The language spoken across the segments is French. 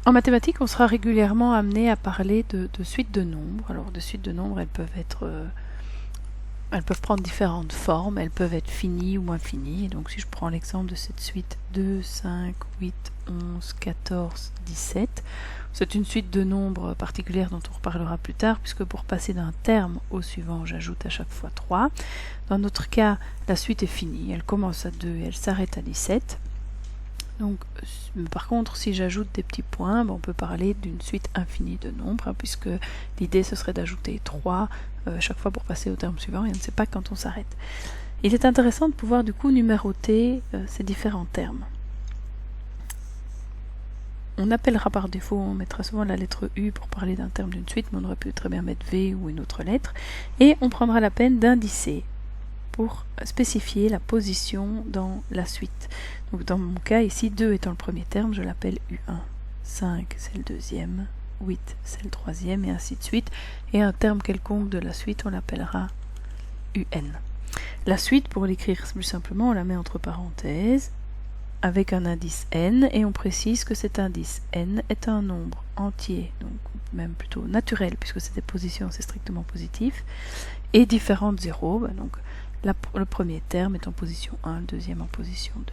En mathématiques, on sera régulièrement amené à parler de suites de nombres. Alors, de suites de nombres, elles peuvent prendre différentes formes, elles peuvent être finies ou infinies. Et donc si je prends l'exemple de cette suite 2, 5, 8, 11, 14, 17, c'est une suite de nombres particulière dont on reparlera plus tard, puisque pour passer d'un terme au suivant, j'ajoute à chaque fois 3. Dans notre cas, la suite est finie, elle commence à 2 et elle s'arrête à 17. Donc, par contre, si j'ajoute des petits points, on peut parler d'une suite infinie de nombres, puisque l'idée ce serait d'ajouter 3 chaque fois pour passer au terme suivant, et on ne sait pas quand on s'arrête. Il est intéressant de pouvoir du coup numéroter ces différents termes. On appellera par défaut, on mettra souvent la lettre U pour parler d'un terme d'une suite, mais on aurait pu très bien mettre V ou une autre lettre, et on prendra la peine d'indicer pour spécifier la position dans la suite. Donc dans mon cas ici, 2 étant le premier terme, je l'appelle U1, 5 c'est le deuxième, 8 c'est le troisième, et ainsi de suite. Et un terme quelconque de la suite, on l'appellera UN. La suite, pour l'écrire plus simplement, on la met entre parenthèses, avec un indice n, et on précise que cet indice n est un nombre entier, donc même plutôt naturel, puisque c'est des positions, c'est strictement positif, et différent de 0, donc le premier terme est en position 1, le deuxième en position 2.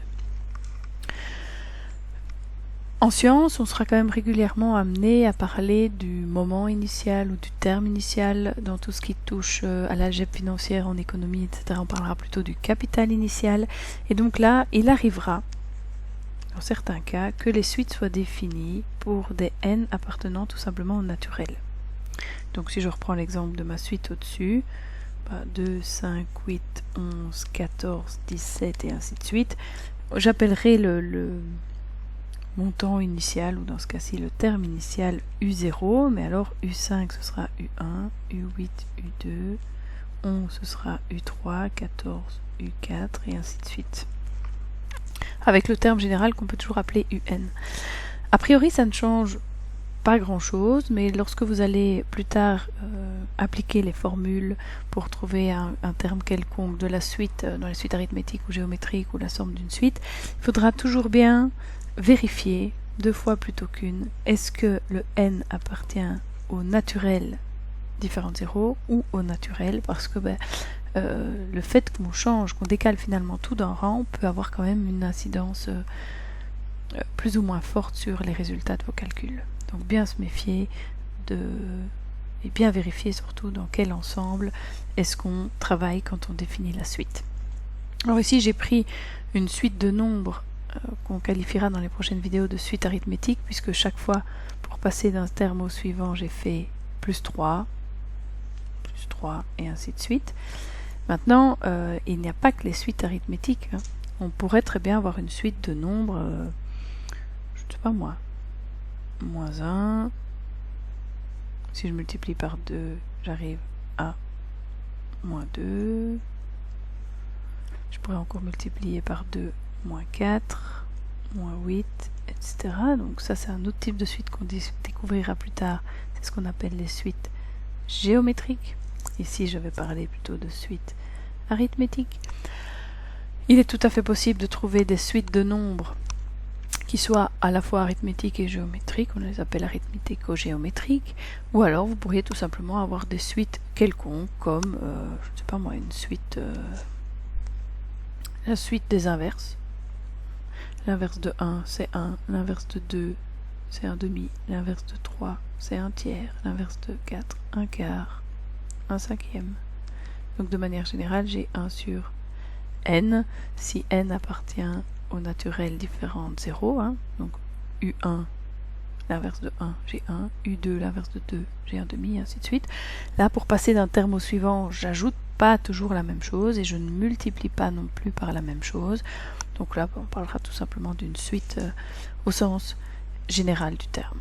En sciences, on sera quand même régulièrement amené à parler du moment initial ou du terme initial dans tout ce qui touche à l'algèbre financière, en économie, etc. On parlera plutôt du capital initial. Et donc là, il arrivera, dans certains cas, que les suites soient définies pour des n appartenant tout simplement au naturel. Donc si je reprends l'exemple de ma suite au-dessus, 2, 5, 8, 11, 14, 17 et ainsi de suite, j'appellerai le montant initial, ou dans ce cas-ci le terme initial U0, mais alors U5 ce sera U1, U8, U2, 11 ce sera U3, 14, U4 et ainsi de suite. Avec le terme général qu'on peut toujours appeler UN. A priori ça ne change pas grand chose, mais lorsque vous allez plus tard appliquer les formules pour trouver un terme quelconque de la suite, dans les suites arithmétiques ou géométriques ou la somme d'une suite, il faudra toujours bien vérifier 2 fois plutôt qu'une, est-ce que le n appartient au naturel différent de 0 ou au naturel, parce que le fait qu'on change, qu'on décale finalement tout d'un rang peut avoir quand même une incidence plus ou moins forte sur les résultats de vos calculs. Donc bien se méfier et bien vérifier surtout dans quel ensemble est-ce qu'on travaille quand on définit la suite. Alors ici j'ai pris une suite de nombres qu'on qualifiera dans les prochaines vidéos de suite arithmétique, puisque chaque fois pour passer d'un terme au suivant j'ai fait plus 3 et ainsi de suite. Maintenant il n'y a pas que les suites arithmétiques, hein. On pourrait très bien avoir une suite de nombres, je ne sais pas moi, moins 1, si je multiplie par 2, j'arrive à moins 2, je pourrais encore multiplier par 2, moins 4, moins 8, etc. Donc ça c'est un autre type de suite qu'on découvrira plus tard, c'est ce qu'on appelle les suites géométriques. Ici je vais parler plutôt de suites arithmétiques. Il est tout à fait possible de trouver des suites de nombres qui soient à la fois arithmétiques et géométriques, on les appelle arithmético-géométriques, ou alors vous pourriez tout simplement avoir des suites quelconques, comme, je ne sais pas moi, une suite, la suite des inverses. L'inverse de 1, c'est 1, l'inverse de 2, c'est 1 demi, l'inverse de 3, c'est 1 tiers, l'inverse de 4, 1 quart, 1 cinquième. Donc de manière générale, j'ai 1 sur n, si n appartient au naturel différent de 0, hein, donc U1, l'inverse de 1, j'ai 1, U2, l'inverse de 2, j'ai 1 demi, ainsi de suite. Là, pour passer d'un terme au suivant, j'ajoute pas toujours la même chose et je ne multiplie pas non plus par la même chose. Donc là, on parlera tout simplement d'une suite au sens général du terme.